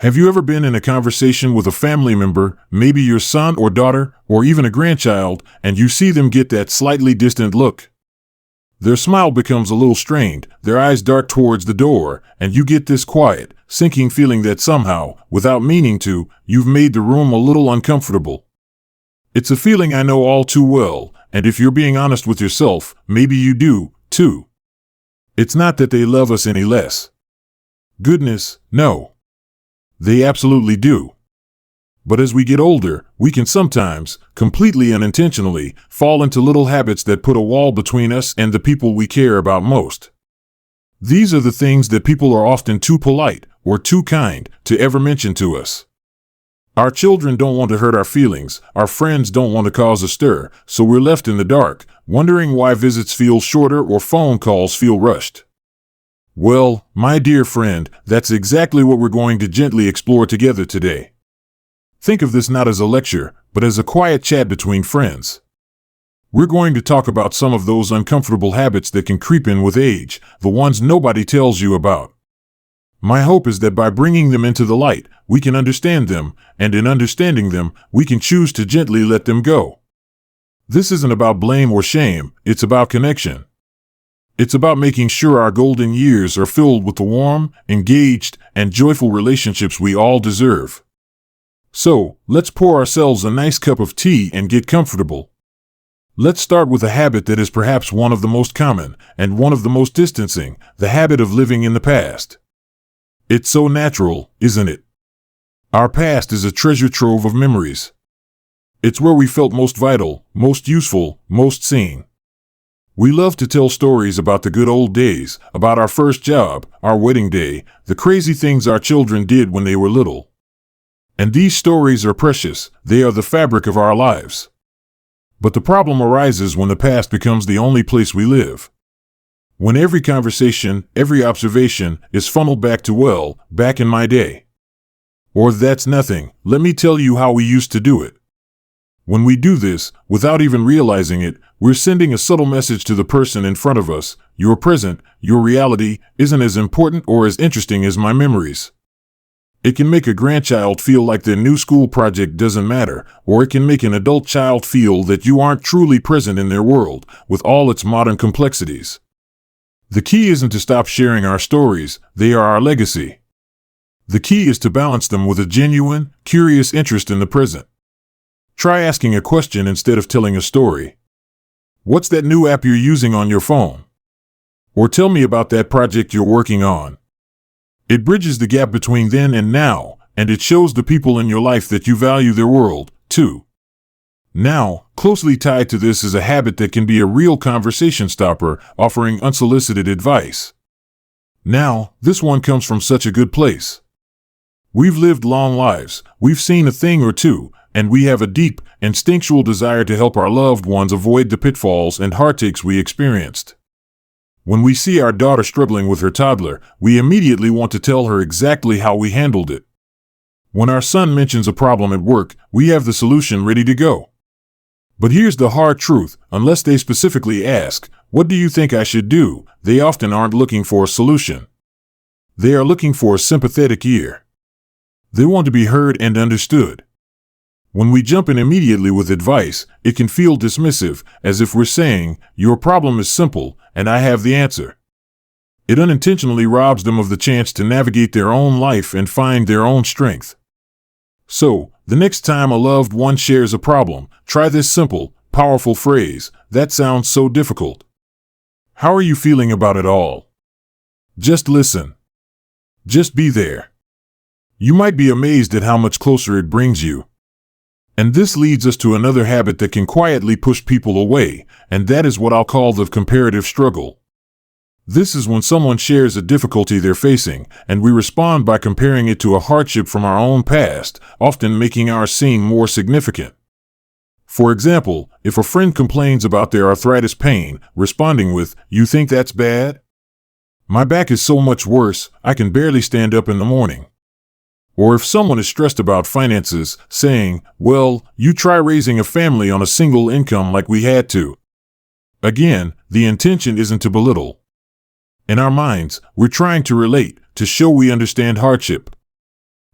Have you ever been in a conversation with a family member, maybe your son or daughter, or even a grandchild, and you see them get that slightly distant look? Their smile becomes a little strained, their eyes dart towards the door, and you get this quiet, sinking feeling that somehow, without meaning to, you've made the room a little uncomfortable. It's a feeling I know all too well, and if you're being honest with yourself, maybe you do, too. It's not that they love us any less. Goodness, no. They absolutely do. But as we get older, we can sometimes, completely unintentionally, fall into little habits that put a wall between us and the people we care about most. These are the things that people are often too polite or too kind to ever mention to us. Our children don't want to hurt our feelings, our friends don't want to cause a stir, so we're left in the dark, wondering why visits feel shorter or phone calls feel rushed. Well, my dear friend, that's exactly what we're going to gently explore together today. Think of this not as a lecture, but as a quiet chat between friends. We're going to talk about some of those uncomfortable habits that can creep in with age, the ones nobody tells you about. My hope is that by bringing them into the light, we can understand them, and in understanding them, we can choose to gently let them go. This isn't about blame or shame, it's about connection. It's about making sure our golden years are filled with the warm, engaged, and joyful relationships we all deserve. So, let's pour ourselves a nice cup of tea and get comfortable. Let's start with a habit that is perhaps one of the most common, and one of the most distancing, the habit of living in the past. It's so natural, isn't it? Our past is a treasure trove of memories. It's where we felt most vital, most useful, most seen. We love to tell stories about the good old days, about our first job, our wedding day, the crazy things our children did when they were little. And these stories are precious, they are the fabric of our lives. But the problem arises when the past becomes the only place we live. When every conversation, every observation is funneled back to, well, back in my day. Or that's nothing, let me tell you how we used to do it. When we do this, without even realizing it, we're sending a subtle message to the person in front of us: your present, your reality, isn't as important or as interesting as my memories. It can make a grandchild feel like their new school project doesn't matter, or it can make an adult child feel that you aren't truly present in their world, with all its modern complexities. The key isn't to stop sharing our stories, they are our legacy. The key is to balance them with a genuine, curious interest in the present. Try asking a question instead of telling a story. What's that new app you're using on your phone? Or tell me about that project you're working on. It bridges the gap between then and now, and it shows the people in your life that you value their world, too. Now, closely tied to this is a habit that can be a real conversation stopper, offering unsolicited advice. Now, this one comes from such a good place. We've lived long lives, we've seen a thing or two, and we have a deep, instinctual desire to help our loved ones avoid the pitfalls and heartaches we experienced. When we see our daughter struggling with her toddler, we immediately want to tell her exactly how we handled it. When our son mentions a problem at work, we have the solution ready to go. But here's the hard truth: unless they specifically ask, "What do you think I should do?" they often aren't looking for a solution. They are looking for a sympathetic ear. They want to be heard and understood. When we jump in immediately with advice, it can feel dismissive, as if we're saying, "Your problem is simple, and I have the answer." It unintentionally robs them of the chance to navigate their own life and find their own strength. So, the next time a loved one shares a problem, try this simple, powerful phrase: "That sounds so difficult. How are you feeling about it all?" Just listen. Just be there. You might be amazed at how much closer it brings you. And this leads us to another habit that can quietly push people away, and that is what I'll call the comparative struggle. This is when someone shares a difficulty they're facing, and we respond by comparing it to a hardship from our own past, often making ours seem more significant. For example, if a friend complains about their arthritis pain, responding with, "You think that's bad? My back is so much worse, I can barely stand up in the morning." Or if someone is stressed about finances, saying, "Well, you try raising a family on a single income like we had to." Again, the intention isn't to belittle. In our minds, we're trying to relate, to show we understand hardship.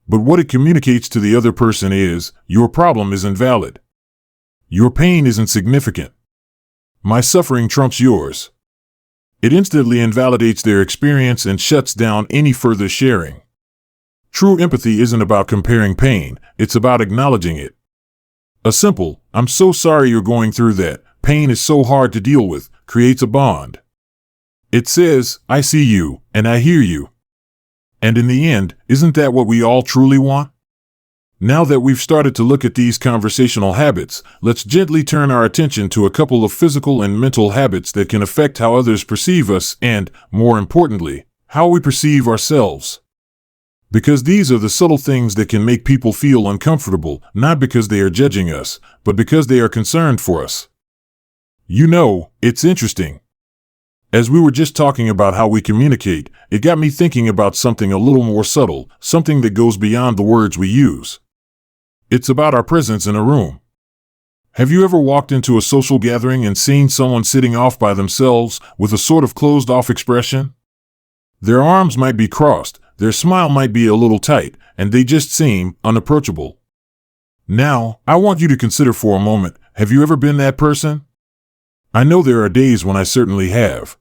But what it communicates to the other person is, your problem isn't valid. Your pain isn't significant. My suffering trumps yours. It instantly invalidates their experience and shuts down any further sharing. True empathy isn't about comparing pain, it's about acknowledging it. A simple, "I'm so sorry you're going through that, pain is so hard to deal with," creates a bond. It says, "I see you, and I hear you." And in the end, isn't that what we all truly want? Now that we've started to look at these conversational habits, let's gently turn our attention to a couple of physical and mental habits that can affect how others perceive us and, more importantly, how we perceive ourselves. Because these are the subtle things that can make people feel uncomfortable, not because they are judging us, but because they are concerned for us. You know, it's interesting. As we were just talking about how we communicate, it got me thinking about something a little more subtle, something that goes beyond the words we use. It's about our presence in a room. Have you ever walked into a social gathering and seen someone sitting off by themselves with a sort of closed-off expression? Their arms might be crossed, their smile might be a little tight, and they just seem unapproachable. Now, I want you to consider for a moment, have you ever been that person? I know there are days when I certainly have.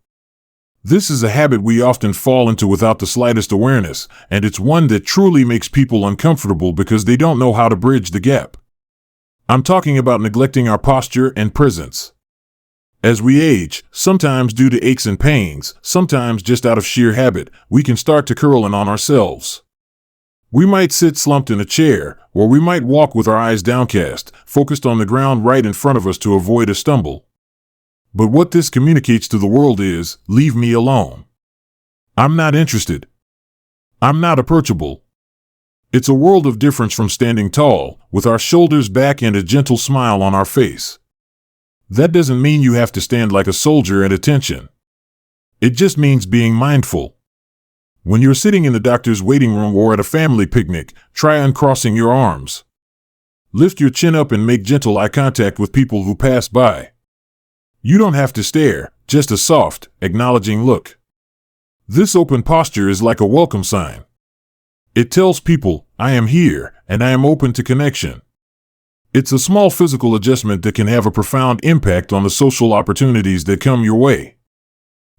This is a habit we often fall into without the slightest awareness, and it's one that truly makes people uncomfortable because they don't know how to bridge the gap. I'm talking about neglecting our posture and presence. As we age, sometimes due to aches and pains, sometimes just out of sheer habit, we can start to curl in on ourselves. We might sit slumped in a chair, or we might walk with our eyes downcast, focused on the ground right in front of us to avoid a stumble. But what this communicates to the world is, leave me alone. I'm not interested. I'm not approachable. It's a world of difference from standing tall, with our shoulders back and a gentle smile on our face. That doesn't mean you have to stand like a soldier at attention. It just means being mindful. When you're sitting in the doctor's waiting room or at a family picnic, try uncrossing your arms. Lift your chin up and make gentle eye contact with people who pass by. You don't have to stare, just a soft, acknowledging look. This open posture is like a welcome sign. It tells people, I am here, and I am open to connection. It's a small physical adjustment that can have a profound impact on the social opportunities that come your way.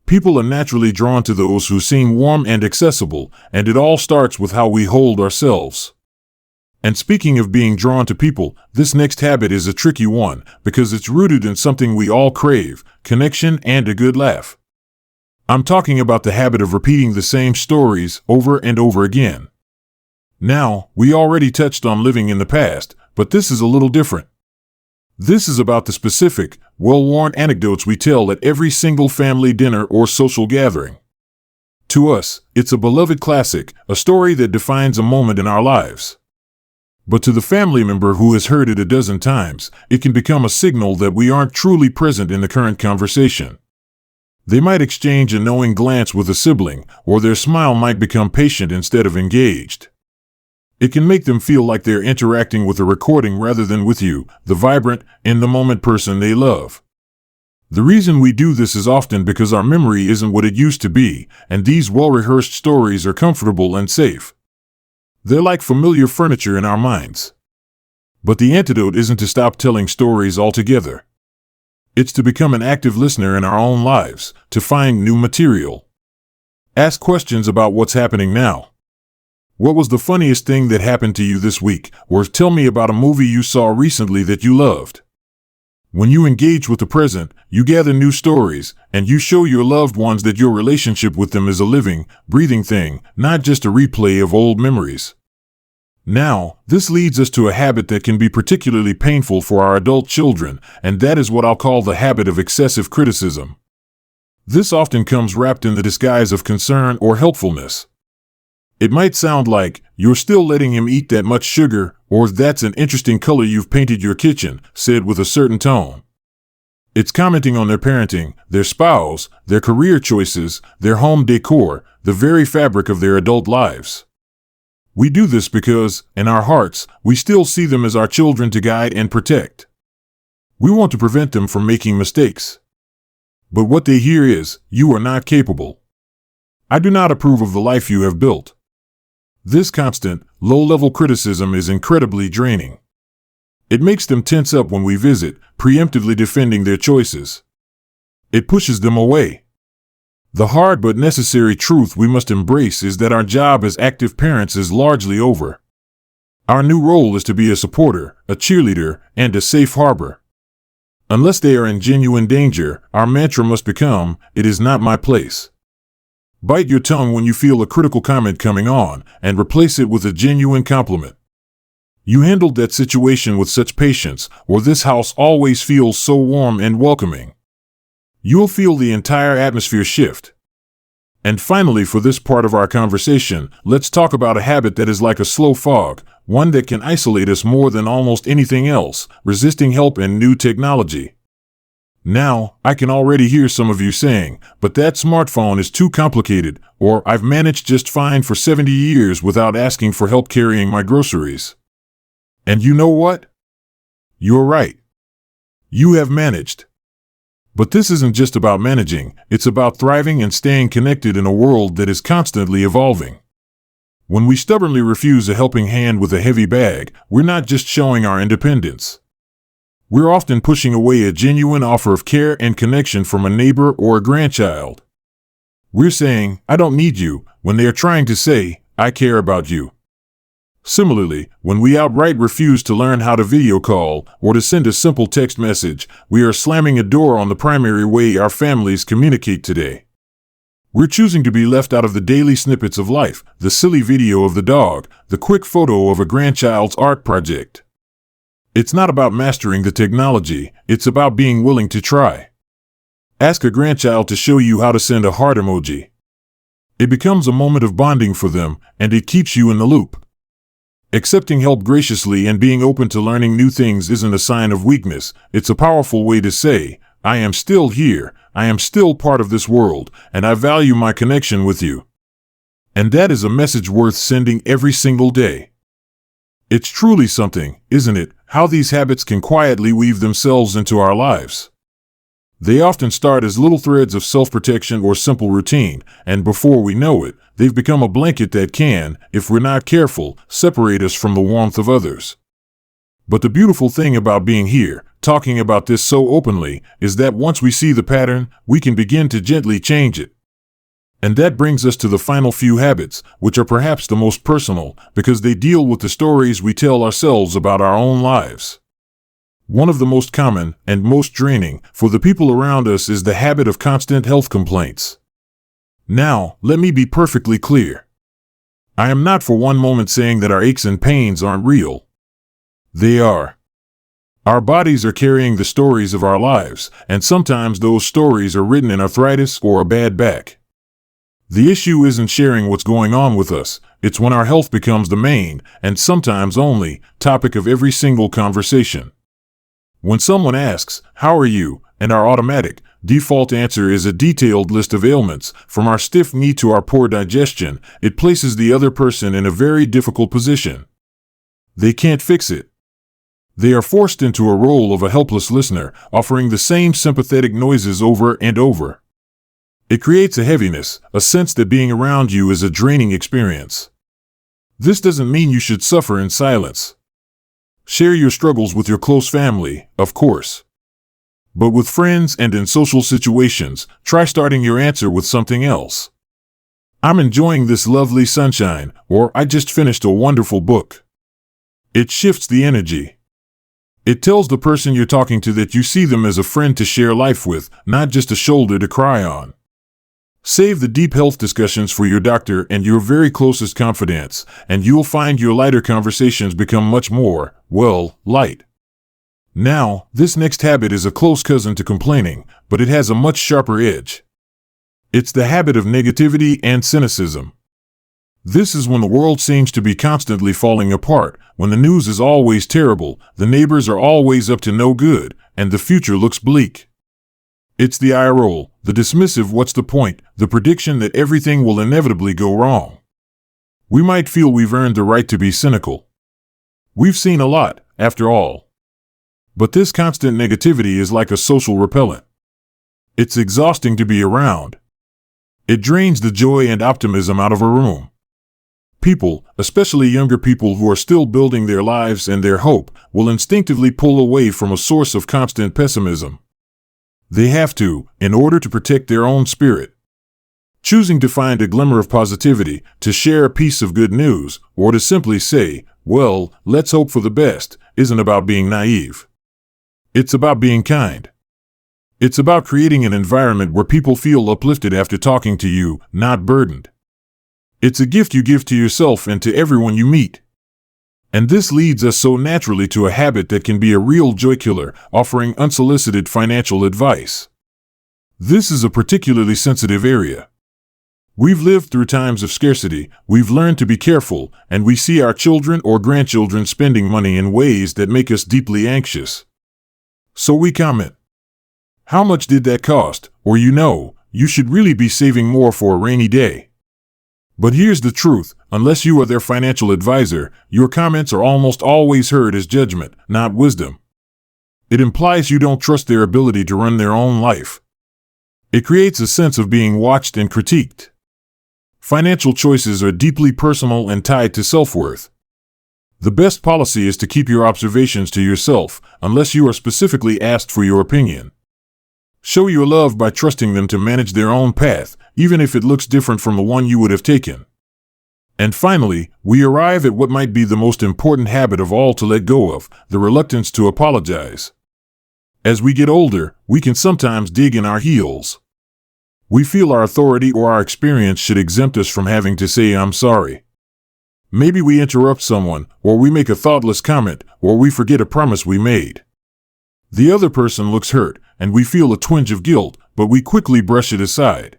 People are naturally drawn to those who seem warm and accessible, and it all starts with how we hold ourselves. And speaking of being drawn to people, this next habit is a tricky one, because it's rooted in something we all crave, connection and a good laugh. I'm talking about the habit of repeating the same stories over and over again. Now, we already touched on living in the past, but this is a little different. This is about the specific, well-worn anecdotes we tell at every single family dinner or social gathering. To us, it's a beloved classic, a story that defines a moment in our lives. But to the family member who has heard it a dozen times, it can become a signal that we aren't truly present in the current conversation. They might exchange a knowing glance with a sibling, or their smile might become patient instead of engaged. It can make them feel like they're interacting with a recording rather than with you, the vibrant, in-the-moment person they love. The reason we do this is often because our memory isn't what it used to be, and these well-rehearsed stories are comfortable and safe. They're like familiar furniture in our minds. But the antidote isn't to stop telling stories altogether. It's to become an active listener in our own lives, to find new material. Ask questions about what's happening now. What was the funniest thing that happened to you this week? Or tell me about a movie you saw recently that you loved. When you engage with the present, you gather new stories, and you show your loved ones that your relationship with them is a living, breathing thing, not just a replay of old memories. Now, this leads us to a habit that can be particularly painful for our adult children, and that is what I'll call the habit of excessive criticism. This often comes wrapped in the disguise of concern or helpfulness. It might sound like, you're still letting him eat that much sugar, or that's an interesting color you've painted your kitchen, said with a certain tone. It's commenting on their parenting, their spouse, their career choices, their home decor, the very fabric of their adult lives. We do this because, in our hearts, we still see them as our children to guide and protect. We want to prevent them from making mistakes. But what they hear is, you are not capable. I do not approve of the life you have built. This constant, Low-level criticism is incredibly draining. It makes them tense up when we visit, preemptively defending their choices. It pushes them away. The hard but necessary truth we must embrace is that our job as active parents is largely over. Our new role is to be a supporter, a cheerleader, and a safe harbor. Unless they are in genuine danger, our mantra must become, "It is not my place." Bite your tongue when you feel a critical comment coming on, and replace it with a genuine compliment. "You handled that situation with such patience," or "This house always feels so warm and welcoming." You'll feel the entire atmosphere shift. And finally, for this part of our conversation, let's talk about a habit that is like a slow fog, one that can isolate us more than almost anything else: resisting help and new technology. Now, I can already hear some of you saying, "But that smartphone is too complicated," or "I've managed just fine for 70 years without asking for help carrying my groceries." And you know what? You're right. You have managed. But this isn't just about managing, it's about thriving and staying connected in a world that is constantly evolving. When we stubbornly refuse a helping hand with a heavy bag, we're not just showing our independence. We're often pushing away a genuine offer of care and connection from a neighbor or a grandchild. We're saying, "I don't need you," when they are trying to say, "I care about you." Similarly, when we outright refuse to learn how to video call or to send a simple text message, we are slamming a door on the primary way our families communicate today. We're choosing to be left out of the daily snippets of life, the silly video of the dog, the quick photo of a grandchild's art project. It's not about mastering the technology, it's about being willing to try. Ask a grandchild to show you how to send a heart emoji. It becomes a moment of bonding for them, and it keeps you in the loop. Accepting help graciously and being open to learning new things isn't a sign of weakness, it's a powerful way to say, "I am still here, I am still part of this world, and I value my connection with you." And that is a message worth sending every single day. It's truly something, isn't it, how these habits can quietly weave themselves into our lives. They often start as little threads of self-protection or simple routine, and before we know it, they've become a blanket that can, if we're not careful, separate us from the warmth of others. But the beautiful thing about being here, talking about this so openly, is that once we see the pattern, we can begin to gently change it. And that brings us to the final few habits, which are perhaps the most personal, because they deal with the stories we tell ourselves about our own lives. One of the most common, and most draining, for the people around us is the habit of constant health complaints. Now, let me be perfectly clear. I am not for one moment saying that our aches and pains aren't real. They are. Our bodies are carrying the stories of our lives, and sometimes those stories are written in arthritis or a bad back. The issue isn't sharing what's going on with us, it's when our health becomes the main, and sometimes only, topic of every single conversation. When someone asks, "How are you?" and our automatic, default answer is a detailed list of ailments, from our stiff knee to our poor digestion, it places the other person in a very difficult position. They can't fix it. They are forced into a role of a helpless listener, offering the same sympathetic noises over and over. It creates a heaviness, a sense that being around you is a draining experience. This doesn't mean you should suffer in silence. Share your struggles with your close family, of course. But with friends and in social situations, try starting your answer with something else. "I'm enjoying this lovely sunshine," or "I just finished a wonderful book." It shifts the energy. It tells the person you're talking to that you see them as a friend to share life with, not just a shoulder to cry on. Save the deep health discussions for your doctor and your very closest confidants, and you'll find your lighter conversations become much more, well, light. Now, this next habit is a close cousin to complaining, but it has a much sharper edge. It's the habit of negativity and cynicism. This is when the world seems to be constantly falling apart, when the news is always terrible, the neighbors are always up to no good, and the future looks bleak. It's the eye roll, the dismissive "what's the point," the prediction that everything will inevitably go wrong. We might feel we've earned the right to be cynical. We've seen a lot, after all. But this constant negativity is like a social repellent. It's exhausting to be around. It drains the joy and optimism out of a room. People, especially younger people who are still building their lives and their hope, will instinctively pull away from a source of constant pessimism. They have to, in order to protect their own spirit. Choosing to find a glimmer of positivity, to share a piece of good news, or to simply say, well, let's hope for the best, isn't about being naive. It's about being kind. It's about creating an environment where people feel uplifted after talking to you, not burdened. It's a gift you give to yourself and to everyone you meet. And this leads us so naturally to a habit that can be a real joy killer, offering unsolicited financial advice. This is a particularly sensitive area. We've lived through times of scarcity, we've learned to be careful, and we see our children or grandchildren spending money in ways that make us deeply anxious. So we comment, "How much did that cost?" Or you should really be saving more for a rainy day. But here's the truth, unless you are their financial advisor, your comments are almost always heard as judgment, not wisdom. It implies you don't trust their ability to run their own life. It creates a sense of being watched and critiqued. Financial choices are deeply personal and tied to self-worth. The best policy is to keep your observations to yourself, unless you are specifically asked for your opinion. Show your love by trusting them to manage their own path, even if it looks different from the one you would have taken. And finally, we arrive at what might be the most important habit of all to let go of, the reluctance to apologize. As we get older, we can sometimes dig in our heels. We feel our authority or our experience should exempt us from having to say, "I'm sorry." Maybe we interrupt someone, or we make a thoughtless comment, or we forget a promise we made. The other person looks hurt, and we feel a twinge of guilt, but we quickly brush it aside.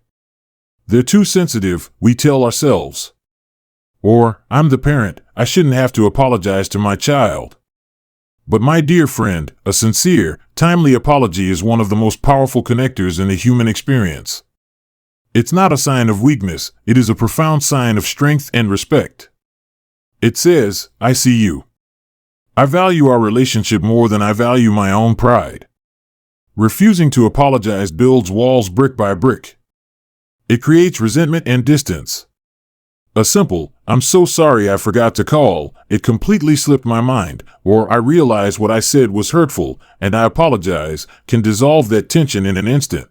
They're too sensitive, we tell ourselves. Or, "I'm the parent, I shouldn't have to apologize to my child." But my dear friend, a sincere, timely apology is one of the most powerful connectors in the human experience. It's not a sign of weakness, it is a profound sign of strength and respect. It says, "I see you. I value our relationship more than I value my own pride." Refusing to apologize builds walls brick by brick. It creates resentment and distance. A simple, "I'm so sorry I forgot to call, it completely slipped my mind," or "I realize what I said was hurtful, and I apologize," can dissolve that tension in an instant.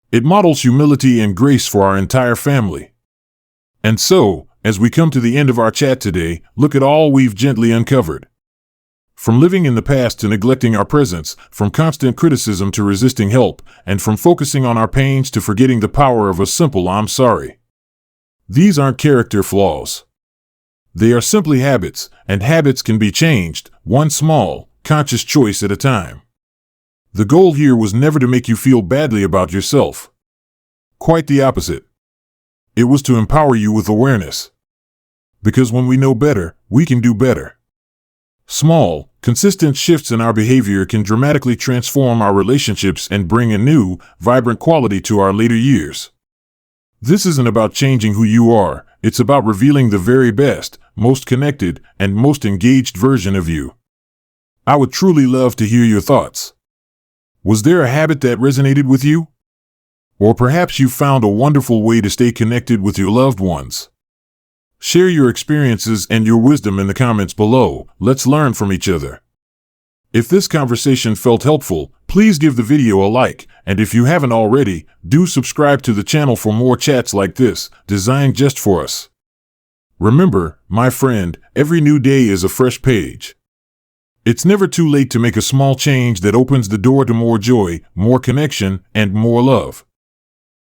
It models humility and grace for our entire family. And so, as we come to the end of our chat today, look at all we've gently uncovered. From living in the past to neglecting our presence, from constant criticism to resisting help, and from focusing on our pains to forgetting the power of a simple "I'm sorry." These aren't character flaws. They are simply habits, and habits can be changed, one small, conscious choice at a time. The goal here was never to make you feel badly about yourself. Quite the opposite. It was to empower you with awareness. Because when we know better, we can do better. Small, consistent shifts in our behavior can dramatically transform our relationships and bring a new, vibrant quality to our later years. This isn't about changing who you are, it's about revealing the very best, most connected, and most engaged version of you. I would truly love to hear your thoughts. Was there a habit that resonated with you? Or perhaps you found a wonderful way to stay connected with your loved ones. Share your experiences and your wisdom in the comments below. Let's learn from each other. If this conversation felt helpful, please give the video a like, and if you haven't already, do subscribe to the channel for more chats like this, designed just for us. Remember, my friend, every new day is a fresh page. It's never too late to make a small change that opens the door to more joy, more connection, and more love.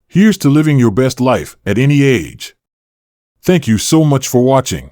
Here's to living your best life at any age. Thank you so much for watching.